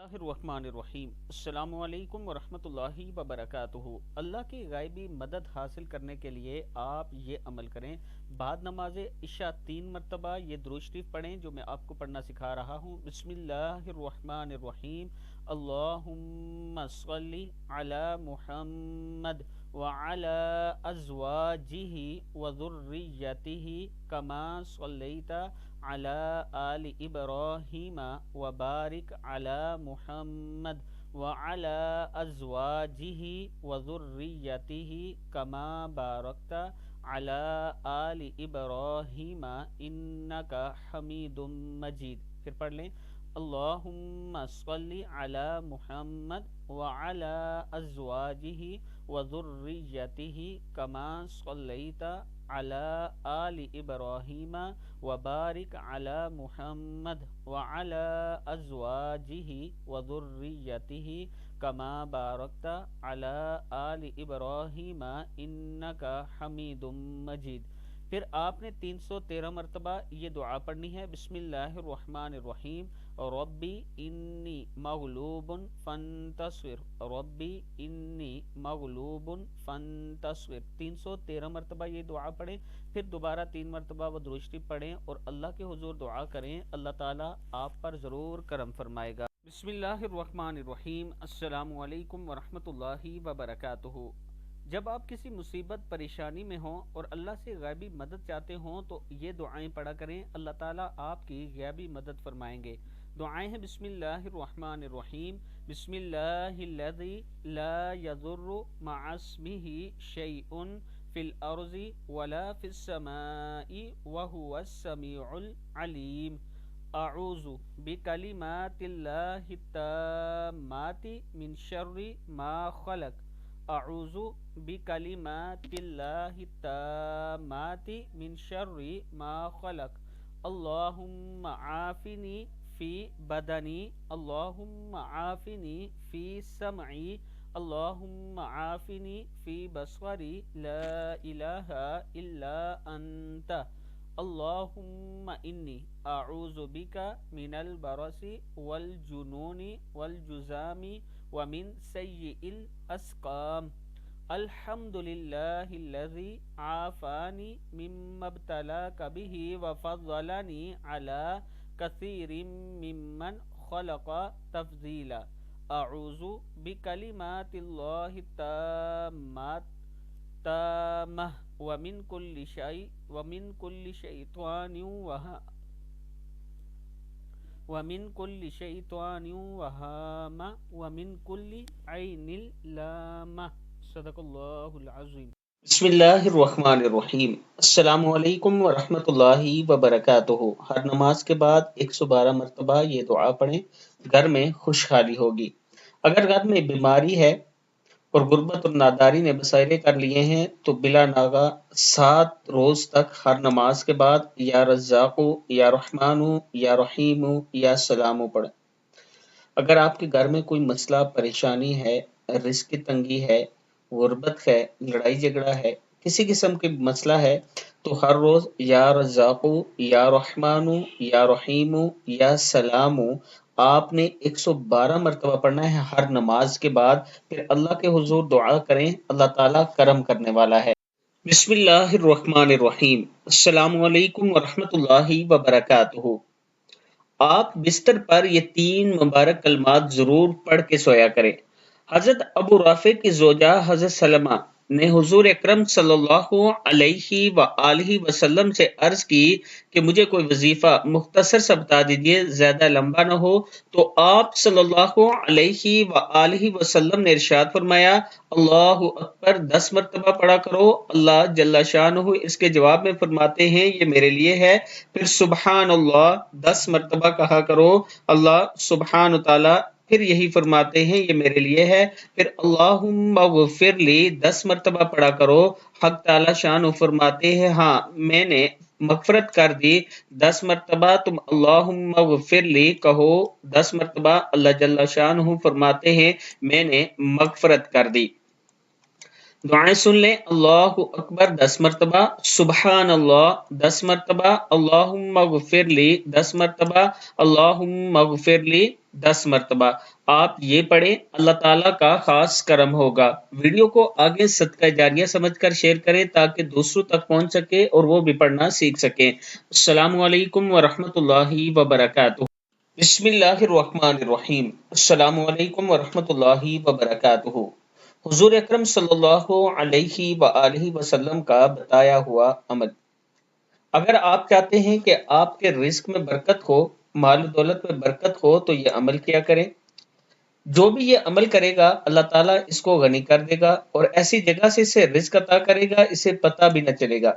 اللہ الرحمن الرحیم۔ السلام علیکم ورحمۃ اللہ وبرکاتہ۔ اللہ کی غائبی مدد حاصل کرنے کے لیے آپ یہ عمل کریں، بعد نماز عشاء 3 مرتبہ یہ درود شریف پڑھیں جو میں آپ کو پڑھنا سکھا رہا ہوں۔ بسم اللہ الرحمن الرحیم۔ اللہم صلی علی محمد وعلی ازواجہ وذریتہ کما صلیت علی آل ابراہیم وبارک علی محمد وعلی ازواجہ وذریتہ کما بارکت علی آل ابراہیم انک حمید مجید۔ پھر پڑھ لیں، اللہم صلی علی محمد وعلی ازواجہ وذریتہ کما صلیت علی آل ابراہیم وبارک علی محمد وعلی ازواجہ وذریتہ کما بارکت علی آل ابراہیم انک حمید مجید۔ پھر آپ نے 313 مرتبہ یہ دعا پڑھنی ہے۔ بسم اللہ الرحمن الرحیم۔ ربی انی مغلوب فانتصر، ربی انی مغلوب فانتصر۔ 313 مرتبہ یہ دعا پڑھیں، پھر دوبارہ 3 مرتبہ وہ درود شریف پڑھیں اور اللہ کے حضور دعا کریں، اللہ تعالیٰ آپ پر ضرور کرم فرمائے گا۔ بسم اللہ الرحمن الرحیم۔ السلام علیکم ورحمۃ اللہ وبرکاتہ۔ جب آپ کسی مصیبت پریشانی میں ہوں اور اللہ سے غیبی مدد چاہتے ہوں تو یہ دعائیں پڑھا کریں، اللہ تعالیٰ آپ کی غیبی مدد فرمائیں گے۔ دعائیں ہیں، بسم اللہ الرحمن الرحیم۔ بسم اللہ الذی لا یضر مع اسمہ شیء فی الارض ولا فی السماء وہو السمیع العلیم۔ اعوذ بکلمات اللہ التامات من شر ما خلق، اعوذ بکلمات اللہ التامات من شر ما خلق۔ اللہم عافنی فی بدنی، اللہم عافنی فی سمعی، اللہم عافنی فی بصری، لا الہ الا انت۔ اللہم انی اعوذ بک من البرص والجنون والجذام ومن سیء الاسقام۔ الحمد للہ الذی عافانی مما ابتلاک بہ وفضلنی علی کثیر ممن خلق تفضیلا۔ اعوذ بکلمات اللہ التامہ ومن کل شیطان وہامہ ومن کل عین لامہ۔ صدق اللہ العظیم۔ بسم اللہ الرحمن الرحیم۔ السلام علیکم ورحمۃ اللہ وبرکاتہ۔ ہر نماز کے بعد 112 مرتبہ یہ دعا پڑھیں، گھر میں خوشحالی ہوگی۔ اگر گھر میں بیماری ہے اور غربت اور ناداری نے بسیرے کر لیے ہیں تو بلا ناغہ 7 روز تک ہر نماز کے بعد یا رزاق، یا رحمان، یا رحیم، یا سلام پڑھیں۔ اگر آپ کے گھر میں کوئی مسئلہ پریشانی ہے، رزق کی تنگی ہے، غربت ہے، لڑائی جھگڑا ہے، کسی قسم کے مسئلہ ہے تو ہر روز یا رزاق، یا رحمان، یا رحیم، یا سلام آپ نے 112 مرتبہ پڑھنا ہے ہر نماز کے بعد۔ پھر اللہ کے حضور دعا کریں، اللہ تعالیٰ کرم کرنے والا ہے۔ بسم اللہ الرحمن الرحیم۔ السلام علیکم ورحمۃ اللہ وبرکاتہ۔ آپ بستر پر یہ 3 مبارک کلمات ضرور پڑھ کے سویا کریں۔ حضرت ابو رافع کی زوجہ حضرت سلمہ نے حضور اکرم صلی اللہ علیہ وآلہ وسلم سے عرض کی کہ مجھے کوئی وظیفہ مختصر سا بتا دیجئے، زیادہ لمبا نہ ہو، تو آپ صلی اللہ علیہ وآلہ وسلم نے ارشاد فرمایا، اللہ اکبر 10 مرتبہ پڑھا کرو۔ اللہ جل شانہ اس کے جواب میں فرماتے ہیں یہ میرے لیے ہے۔ پھر سبحان اللہ 10 مرتبہ کہا کرو، اللہ سبحان تعالی پھر یہی فرماتے ہیں یہ میرے لیے ہے۔ پھر اللہم اغفر لی 10 مرتبہ پڑھا کرو، حق تعالی شان فرماتے ہیں ہاں میں نے مغفرت کر دی۔ 10 مرتبہ تم اللہم اغفر لی کہو، 10 مرتبہ اللہ جل شان فرماتے ہیں میں نے مغفرت کر دی۔ دعائیں سن لیں۔ اللہ اکبر 10 مرتبہ، سبحان اللہ 10 مرتبہ، اللہم اغفر لی 10 مرتبہ، اللہم اغفر لی 10 مرتبہ۔ آپ یہ پڑھیں، اللہ تعالیٰ کا خاص کرم ہوگا۔ ویڈیو کو آگے صدقہ جاریہ سمجھ کر شیئر کریں تاکہ دوسروں تک پہنچ سکے اور وہ بھی پڑھنا سیکھ سکیں۔ السلام علیکم ورحمۃ اللہ وبرکاتہ۔ بسم اللہ الرحمن الرحیم۔ السلام علیکم ورحمۃ اللہ وبرکاتہ۔ حضور اکرم صلی اللہ علیہ وآلہ وسلم کا بتایا ہوا عمل۔ اگر آپ چاہتے ہیں کہ آپ کے رزق میں برکت ہو، مال و دولت میں برکت ہو، تو یہ عمل کیا کریں۔ جو بھی یہ عمل کرے گا اللہ تعالیٰ اس کو غنی کر دے گا اور ایسی جگہ سے اسے رزق عطا کرے گا اسے پتہ بھی نہ چلے گا۔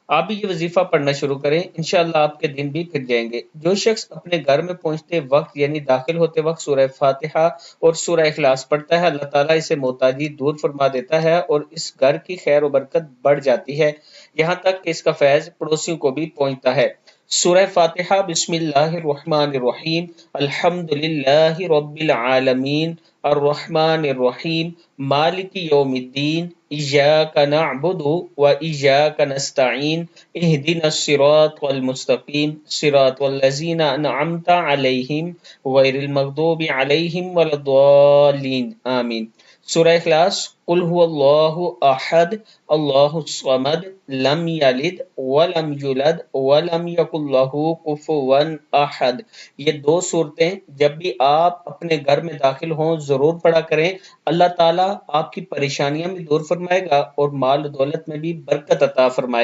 آپ بھی یہ وظیفہ پڑھنا شروع کریں، انشاءاللہ آپ کے دن بھی پھر جائیں گے۔ جو شخص اپنے گھر میں پہنچتے وقت یعنی داخل ہوتے وقت سورہ فاتحہ اور سورہ اخلاص پڑھتا ہے، اللہ تعالیٰ اسے محتاجی دور فرما دیتا ہے اور اس گھر کی خیر و برکت بڑھ جاتی ہے، یہاں تک کہ اس کا فیض پڑوسیوں کو بھی پہنچتا ہے۔ سورہ فاتحہ۔ بسم اللہ الرحمن الرحیم، الحمد للہ رب العالمین، الرحمن الرحیم، مالک یوم الدین، ایاک نعبد و ایاک نستعین، اہدنا الصراط المستقیم، صراط الذین انعمت علیہم غیر المغضوب علیہم ولا الضالین، آمین۔ سورہ اخلاص۔ قل هو اللہ احد اللہ الصمد لم یلد ولم یولد ولم یکن لہ کفوا احد۔ یہ دو صورتیں جب بھی آپ اپنے گھر میں داخل ہوں ضرور پڑھا کریں، اللہ تعالیٰ آپ کی پریشانیاں بھی دور فرمائے گا اور مال و دولت میں بھی برکت عطا فرمائے گا۔